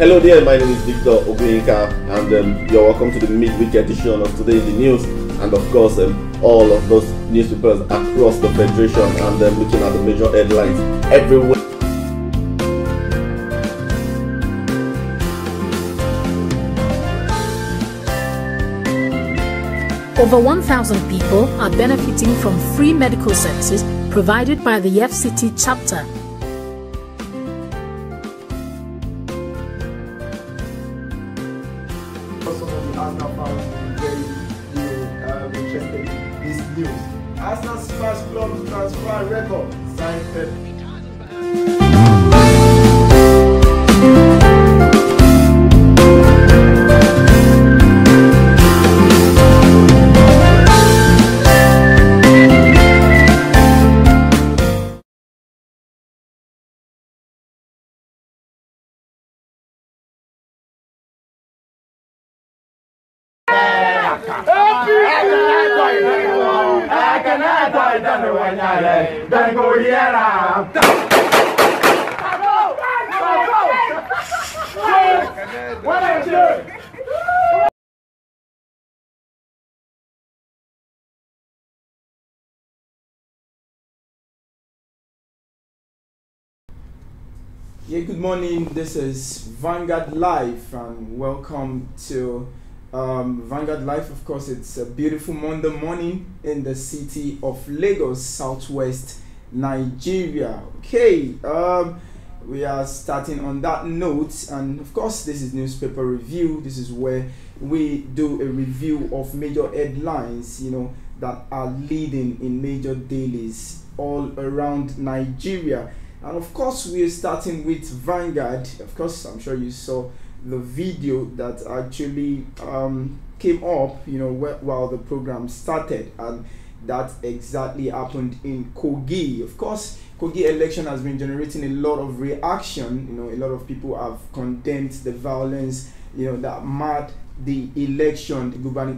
Hello there, my name is Victor Obinka, and you're welcome to the midweek edition of Today in the News, and of course all of those newspapers across the Federation, and looking at the major headlines everywhere. Over 1,000 people are benefiting from free medical services provided by the FCT chapter. Some of the Arsenal fans will be very interested in this news. Arsenal's first club transfer record signed Pep. Yeah, good morning. This is Vanguard Live, and welcome to Vanguard Live. Of course, it's a beautiful Monday morning in the city of Lagos, southwest Nigeria. Okay, we are starting on that note, and of course, this is newspaper review. This is where we do a review of major headlines, that are leading in major dailies all around Nigeria. And of course, we are starting with Vanguard. Of course, I'm sure you saw the video that actually came up, while the program started, and that exactly happened in Kogi. Of course, Kogi election has been generating a lot of reaction. A lot of people have condemned the violence, that marred the election,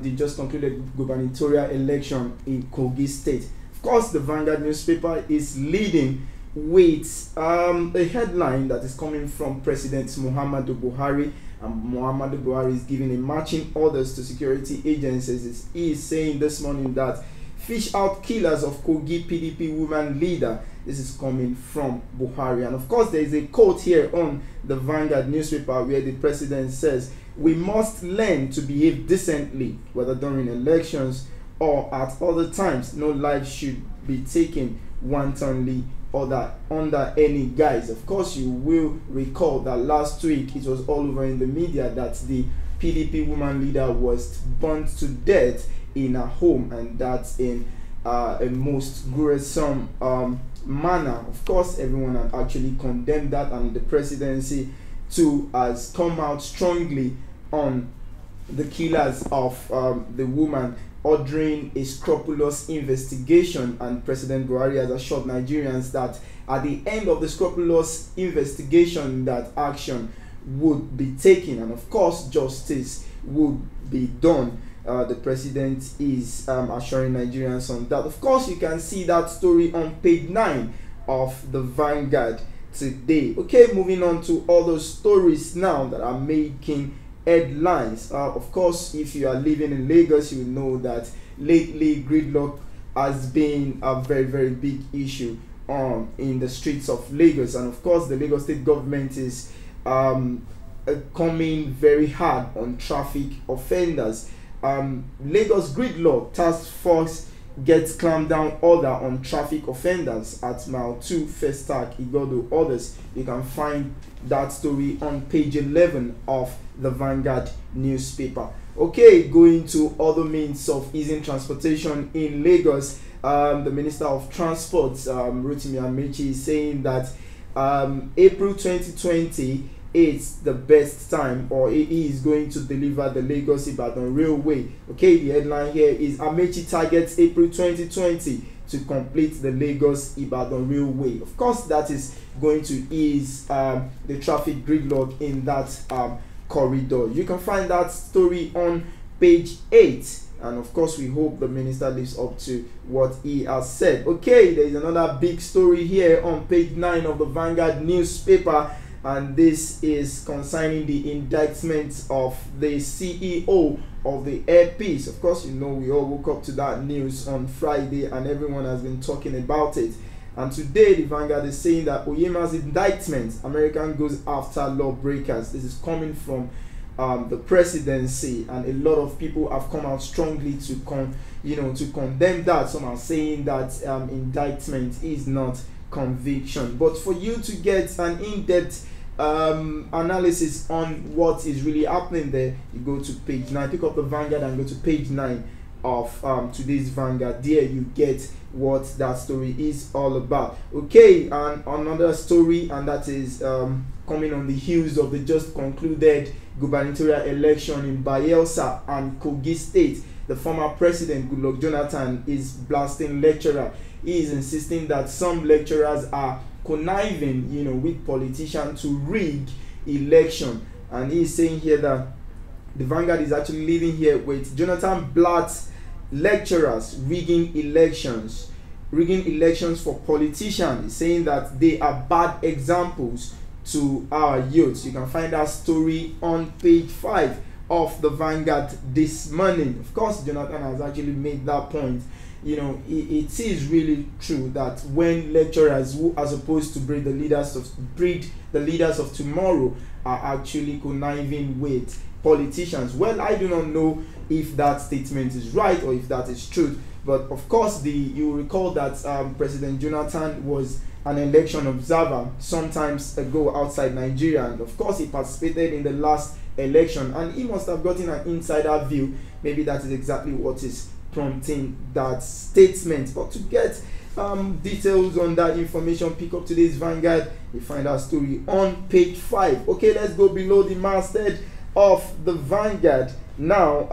the just concluded gubernatorial election in Kogi State. Of course, the Vanguard newspaper is leading with a headline that is coming from President Muhammadu Buhari, and Muhammadu Buhari is giving a marching orders to security agencies. He is saying this morning that fish out killers of Kogi PDP woman leader. This is coming from Buhari, and of course there is a quote here on the Vanguard newspaper where the president says, "We must learn to behave decently, whether during elections or at other times. No life should be taken wantonly or that under any guise." Of course, you will recall that last week it was all over in the media that the PDP woman leader was burnt to death in her home, and that's in a most gruesome manner. Of course, everyone had actually condemned that, and the presidency too has come out strongly on the killers of the woman, ordering a scrupulous investigation, and President Buhari has assured Nigerians that at the end of the scrupulous investigation that action would be taken, and of course justice would be done. The president is assuring Nigerians on that. Of course, you can see that story on page 9 of the Vanguard today. Okay, moving on to other stories now that are making headlines. Of course, if you are living in Lagos, you will know that lately gridlock has been a very, very big issue in the streets of Lagos, and of course the Lagos state government is coming very hard on traffic offenders. Lagos Gridlock Task Force gets clampdown order on traffic offenders at Mile 2, Festac, Igodo, others. You can find that story on page 11 of the Vanguard newspaper. Okay, going to other means of easing transportation in Lagos. The Minister of Transport, Rotimi Amaechi, is saying that April 2020 it's the best time, or he is going to deliver the Lagos-Ibadan Railway. Okay, the headline here is Amaechi targets April 2020 to complete the Lagos-Ibadan Railway. Of course, that is going to ease the traffic gridlock in that corridor. You can find that story on page 8. And of course, we hope the minister lives up to what he has said. Okay, there is another big story here on page 9 of the Vanguard newspaper. and this is concerning the indictment of the CEO of the Air Peace. Of course, you know, we all woke up to that news on Friday and everyone has been talking about it. And today, the Vanguard is saying that Oyema's indictment, American goes after lawbreakers. This is coming from the presidency, and a lot of people have come out strongly to condemn that. Some are saying that indictment is not conviction. But for you to get an in-depth analysis on what is really happening there, you go to page 9, pick up the Vanguard and go to page 9 of today's Vanguard. There you get what that story is all about. Okay, and another story, and that is coming on the heels of the just concluded gubernatorial election in Bayelsa and Kogi State. The former president Goodluck Jonathan is blasting lecturer. He is insisting that some lecturers are conniving, you know, with politicians to rig election, and he is saying here that the Vanguard is actually leading here with Jonathan Blatt's lecturers rigging elections for politicians. He's saying that they are bad examples to our youths. You can find that story on page 5 of the Vanguard this morning. Of course, Jonathan has actually made that point. You know, it is really true that when lecturers who are supposed to breed the leaders of tomorrow are actually conniving with politicians, well, I do not know if that statement is right or if that is true. But of course, you recall that President Jonathan was an election observer sometimes ago outside Nigeria, and of course he participated in the last election, and he must have gotten an insider view. Maybe that is exactly what is prompting that statement. But to get details on that information, pick up today's Vanguard. You find our story on page 5. Okay, let's go below the masthead of the Vanguard. Now,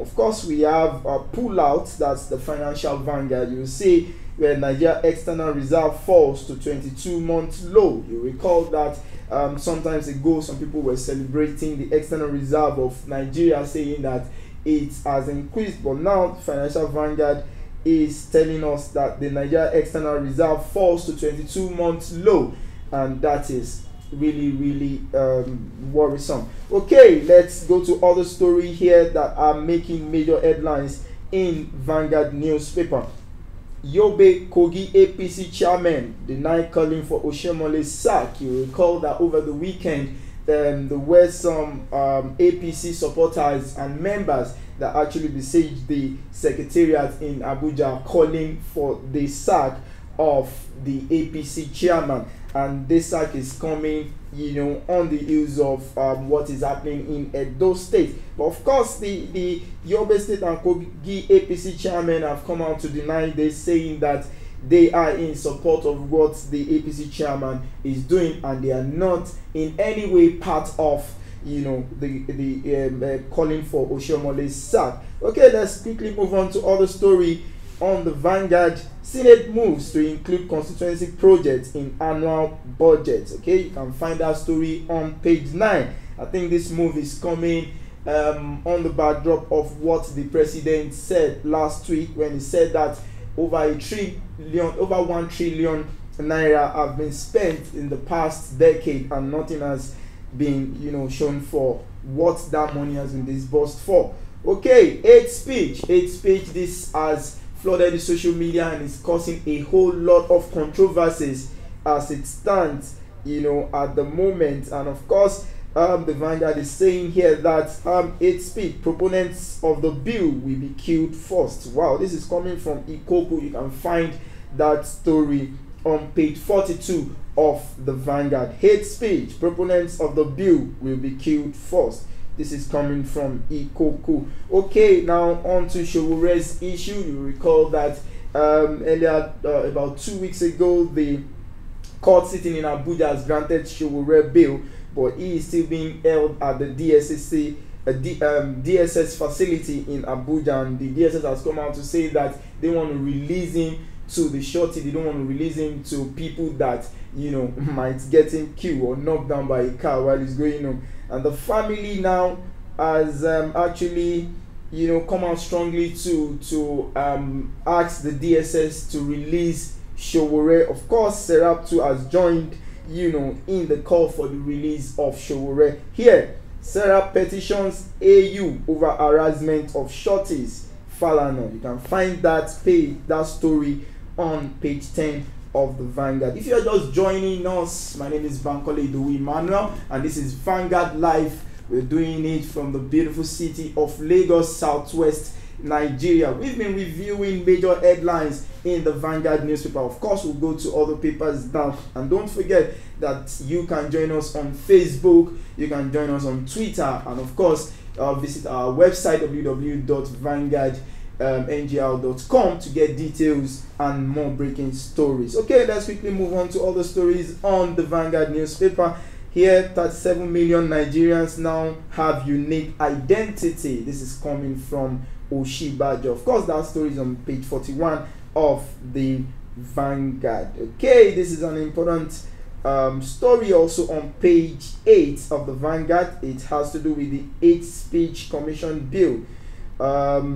of course, we have a pullout. That's the Financial Vanguard. You will see where Nigeria external reserve falls to 22-month low. You recall that sometimes ago, some people were celebrating the external reserve of Nigeria, saying that it has increased. But now, Financial Vanguard is telling us that the Nigeria external reserve falls to 22-month low, and that is really worrisome. Okay, let's go to other story here that are making major headlines in Vanguard newspaper. Yobe Kogi APC chairman denied calling for Oshomole's sack. You recall that over the weekend there were some APC supporters and members that actually besieged the secretariat in Abuja calling for the sack of the APC chairman, and this sack is coming, you know, on the heels of what is happening in Edo State. But of course, the Yobe State and Kogi APC chairmen have come out to deny this, saying that they are in support of what the APC chairman is doing, and they are not in any way part of, you know, the calling for Oshomole's sack. Okay, let's quickly move on to other story on the Vanguard. Senate moves to include constituency projects in annual budget. Okay, you can find that story on page 9. I think this move is coming on the backdrop of what the president said last week, when he said that over 1 trillion naira have been spent in the past decade, and nothing has been, you know, shown for what that money has been disbursed for. Okay, hate speech. This has flooded the social media and is causing a whole lot of controversies as it stands, you know, at the moment. And of course, the Vanguard is saying here that hate speech proponents of the bill will be killed first. Wow, this is coming from Ikoku. You can find that story on page 42 of the Vanguard. Hate speech proponents of the bill will be killed first. This is coming from Ikoku. Okay, now on to Showore's issue. You recall that earlier, about 2 weeks ago, the court sitting in Abuja has granted Showore bail, but he is still being held at the DSS facility in Abuja, and the DSS has come out to say that they want to release him to the shorty. They don't want to release him to people that, you know, might get him killed or knocked down by a car while he's going home. And the family now has actually, you know, come out strongly to ask the DSS to release Showore. Of course, Serap too has joined in the call for the release of Sowore. Here, Sarah petitions AU over harassment of shorties. Falana. You can find that story on page 10 of the Vanguard. If you are just joining us, my name is Bankole Idowu Emmanuel, and this is Vanguard Live. We're doing it from the beautiful city of Lagos, Southwest Nigeria. We've been reviewing major headlines in the Vanguard newspaper. Of course, we'll go to other papers now, and don't forget that you can join us on Facebook, you can join us on Twitter, and of course visit our website www.vanguardngl.com to get details and more breaking stories. Okay, let's quickly move on to other stories on the Vanguard newspaper. Here, 37 million Nigerians now have unique identity. This is coming from Oshibajo. Of course, that story is on page 41 of the Vanguard. Okay, this is an important story also on page 8 of the Vanguard. It has to do with the Hate Speech Commission bill.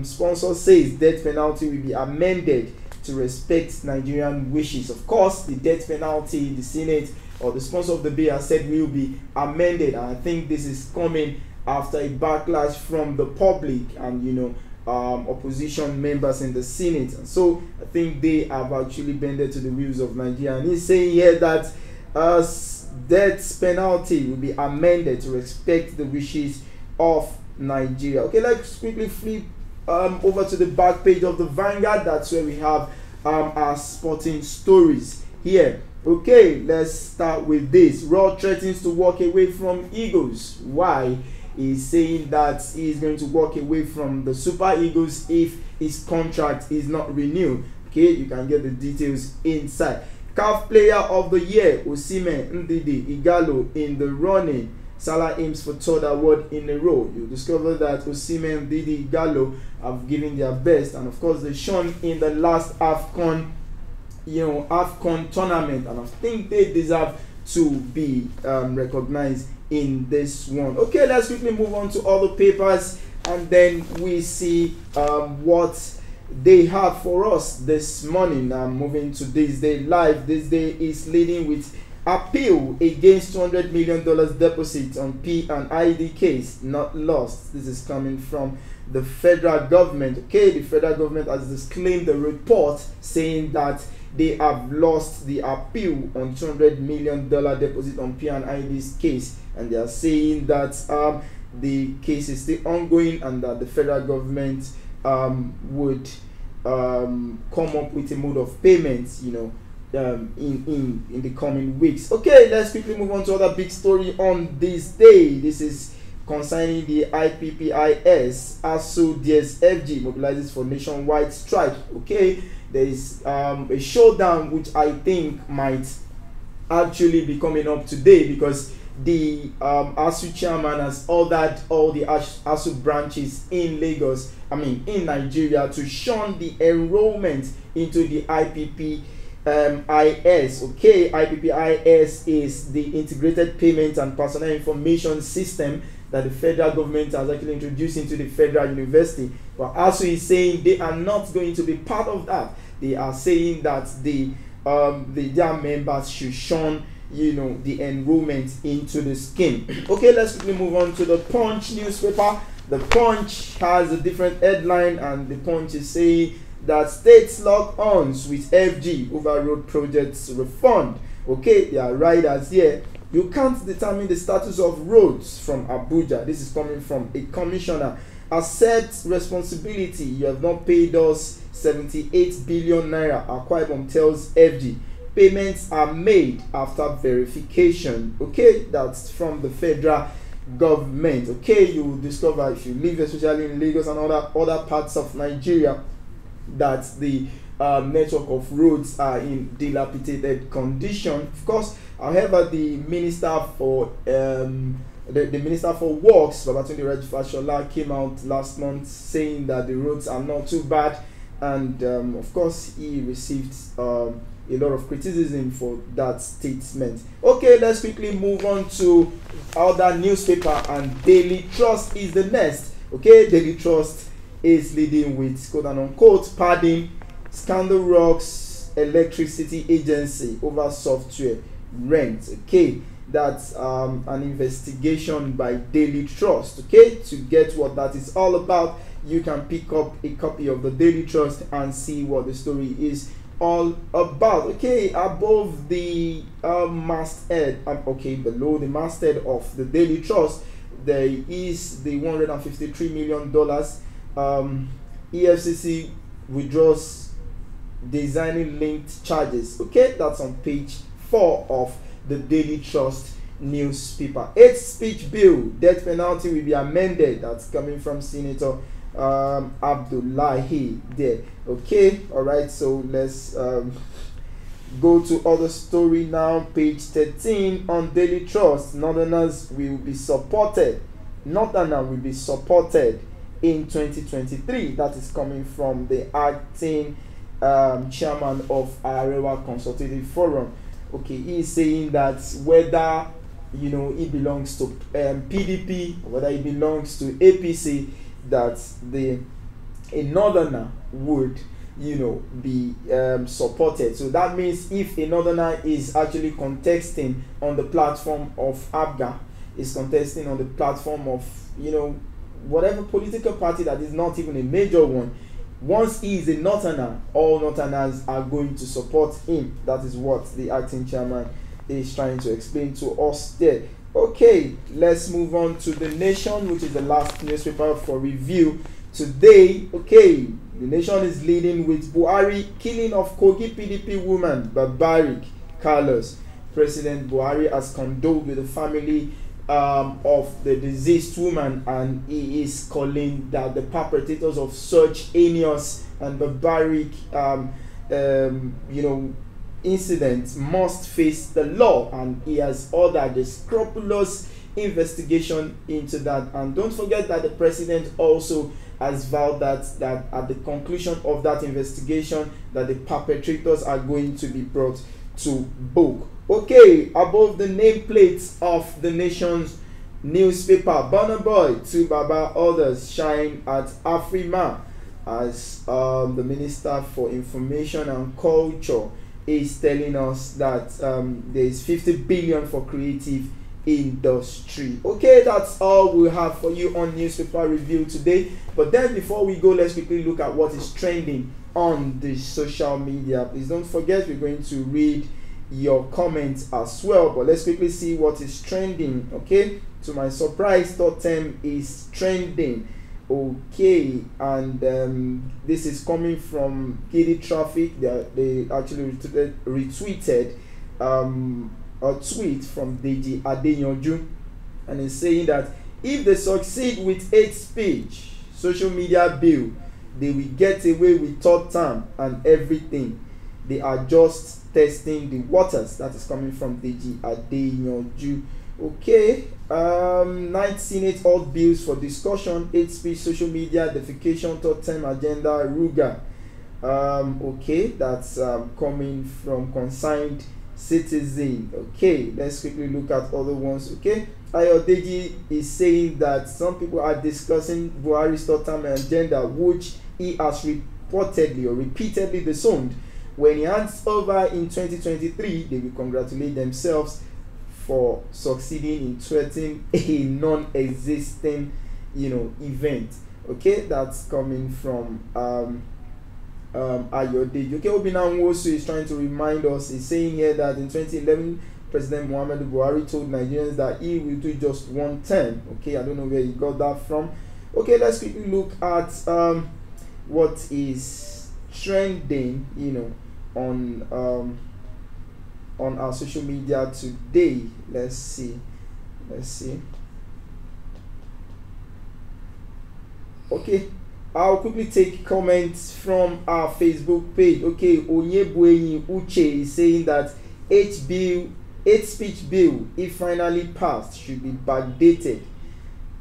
Sponsor says death penalty will be amended to respect Nigerian wishes. Of course, the death penalty, the Senate or the sponsor of the bill has said will be amended, and I think this is coming after a backlash from the public and opposition members in the Senate. And so I think they have actually bended to the wills of Nigeria, and he's saying here that death penalty will be amended to respect the wishes of Nigeria. Okay, let's quickly flip over to the back page of the Vanguard. That's where we have our sporting stories here. Okay, let's start with this. Raw threatens to walk away from Eagles. Why? He's saying that he's going to walk away from the Super Eagles if his contract is not renewed. Okay, you can get the details inside. CAF Player of the Year, Osimhen, Ndidi, Igalo in the running. Salah aims for third award in a row. You'll discover that Osimhen, Ndidi, Igalo have given their best, and of course they shone in the last AFCON tournament, and I think they deserve to be recognized in this one. Okay, let's quickly move on to other papers, and then we see what they have for us this morning. I'm moving to This Day Live. This Day is leading with appeal against $200 million deposit on P&ID case not lost. This is coming from the federal government. Okay, the federal government has disclaimed the report saying that they have lost the appeal on $200 million deposit on P&ID's case, and they are saying that the case is still ongoing and that the federal government would come up with a mode of payments, in the coming weeks. Okay, let's quickly move on to other big story on this day. This is concerning the IPPIS. ASU DSFG mobilizes for nationwide strike. Okay, there is a showdown which I think might actually be coming up today, because the ASU chairman has ordered all the ASU branches in in Nigeria to shun the enrollment into the IPPIS. Okay, IPPIS is the Integrated Payment and Personal Information System that the federal government has actually introduced into the federal university. But ASU is saying they are not going to be part of that. They are saying that their members should shun the enrollment into the scheme. Okay, let's quickly move on to the Punch newspaper. The Punch has a different headline, and the Punch is saying that states lock arms with FG over road projects refund. Okay, there are riders here. You can't determine the status of roads from Abuja. This is coming from a commissioner. Accept responsibility. You have not paid us 78 billion naira. Akwa Ibom tells FG. Payments are made after verification. Okay, that's from the federal government. Okay, you will discover if you live especially in Lagos and other parts of Nigeria that the network of roads are in dilapidated condition. Of course, however, the minister for the Minister for Works, Babatunde Fashola, came out last month saying that the roads are not too bad, and of course he received a lot of criticism for that statement. Okay, let's quickly move on to other newspaper, and Daily Trust is the next. Okay, Daily Trust is leading with quote and unquote padding. Scandal rocks electricity agency over software. rent. Okay, that's an investigation by Daily Trust. Okay, to get what that is all about, you can pick up a copy of the Daily Trust and see what the story is all about. Okay, above the masthead, okay, below the masthead of the Daily Trust, there is the $153 million EFCC withdraws designing linked charges. Okay, that's on page 4 of the Daily Trust newspaper. Hate speech bill, death penalty will be amended. That's coming from Senator Abdullahi there. Okay, all right, so let's go to other story now. Page 13 on Daily Trust. Northerners will be supported. Northerner will be supported in 2023. That is coming from the acting chairman of Arewa Consultative Forum. Okay, he is saying that whether it belongs to PDP or whether it belongs to APC, that a northerner would be supported. So that means if a northerner is actually contesting on the platform of ABGA, is contesting on the platform of whatever political party that is not even a major one, once he is a northerner, all northerners are going to support him. That is what the acting chairman is trying to explain to us there. Okay, let's move on to The Nation, which is the last newspaper for review today. Okay, The Nation is leading with Buhari killing of Kogi PDP woman, barbaric. Carlos. President Buhari has condoled with the family of the deceased woman, and he is calling that the perpetrators of such heinous and barbaric incidents must face the law, and he has ordered a scrupulous investigation into that. And don't forget that the president also has vowed that at the conclusion of that investigation, that the perpetrators are going to be brought to book. Okay, above the nameplates of The Nation's newspaper, Burna Boy to Baba, others shine at Afrima, as the Minister for Information and Culture is telling us that there is 50 billion for creative industry. Okay, that's all we have for you on newspaper review today. But then before we go, let's quickly look at what is trending on the social media. Please don't forget, we're going to read your comments as well, but let's quickly see what is trending. Okay, to my surprise, Totem is trending. Okay, and this is coming from Giddy Traffic. They actually retweeted a tweet from Deji Adeyanju, and it's saying that if they succeed with hate speech social media bill, they will get away with third term and everything. They are just testing the waters. That is coming from Deji Adeyanju. Okay, 9th Senate all bills for discussion: hate speech, social media, defecation, third term agenda, Ruga. Okay, that's coming from Concerned Citizen. Okay, let's quickly look at other ones. Okay, Ayodeji is saying that some people are discussing Buhari's third term agenda, which he has reportedly or repeatedly disowned. When he hands over in 2023, they will congratulate themselves for succeeding in threatening a non-existing event. Okay, that's coming from Ayodeji. Okay, Obinna Nwosu is trying to remind us. He's saying here that in 2011, President Muhammadu Buhari told Nigerians that he will do just one term. Okay, I don't know where he got that from. Okay, let's quickly look at what is trending, on our social media today. Let's see. Okay, I'll quickly take comments from our Facebook page. Okay, Onyebuenyi Uche is saying that hate speech bill, if finally passed, should be backdated.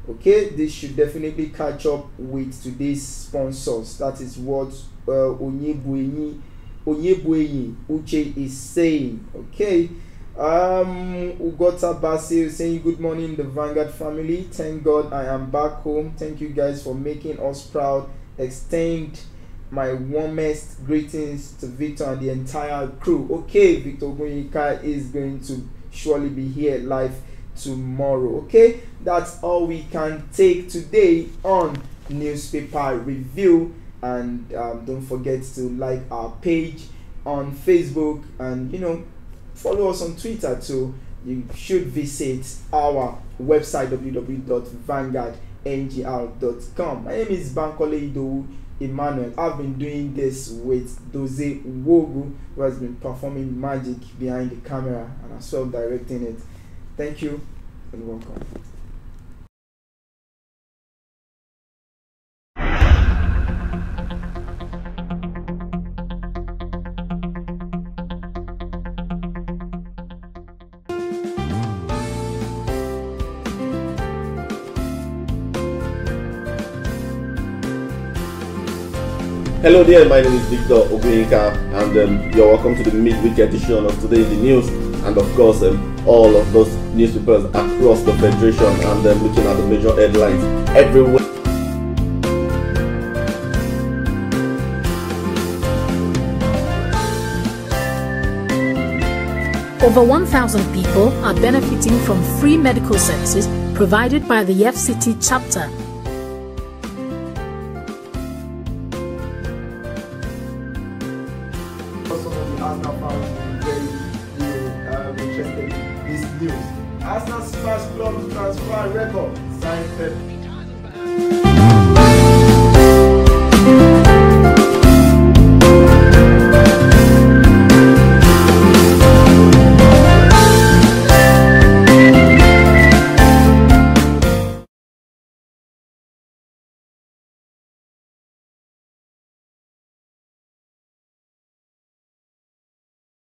Okay, this should definitely catch up with today's sponsors. That is what Onyebuenyi Uche is saying. Okay, Ugota Basil saying good morning, the Vanguard family. Thank God I am back home. Thank you guys for making us proud. Extend my warmest greetings to Victor and the entire crew. Okay, Victor Ogunyika is going to surely be here live tomorrow. Okay, that's all we can take today on newspaper review. And don't forget to like our page on Facebook, and follow us on Twitter too. You should visit our website www.vanguardngr.com. My name is Bankole Idowu Emmanuel. I've been doing this with Doze Wogu, who has been performing magic behind the camera and as well directing it. Thank you and welcome. Hello there, my name is Victor Ogunyika, and you're welcome to the midweek edition of Today in the News, and of course all of those newspapers across the Federation, and looking at the major headlines everywhere. Over 1,000 people are benefiting from free medical services provided by the FCT chapter. Arsenal fans will be very interested in this news. Arsenal's first club transfer record signed Pep